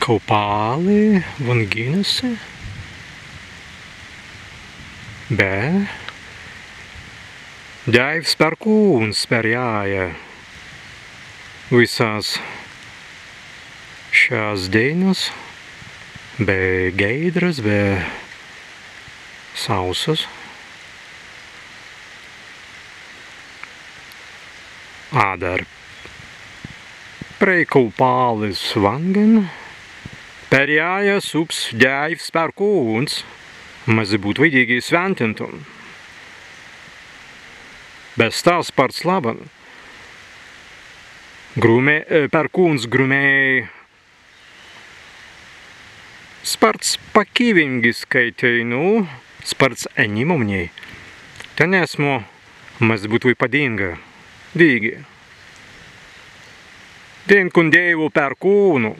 Kaupali, Vanginėse, be Deivs Perkūns perjāja visās šās deinas, be geidras, be sausas. Ādar Preikaupālis Vangen, perjājas ups Deivs Perkūns, mazi būt vidīgi sventintum. Bez tās parts laban. Perkūns grumēja. Sparts pakīvingi skaitēja, sparts eņimumņēja. Ten esmu, maz būt vypadinga. Dīgi. Dien kun Dievu Perkūnu.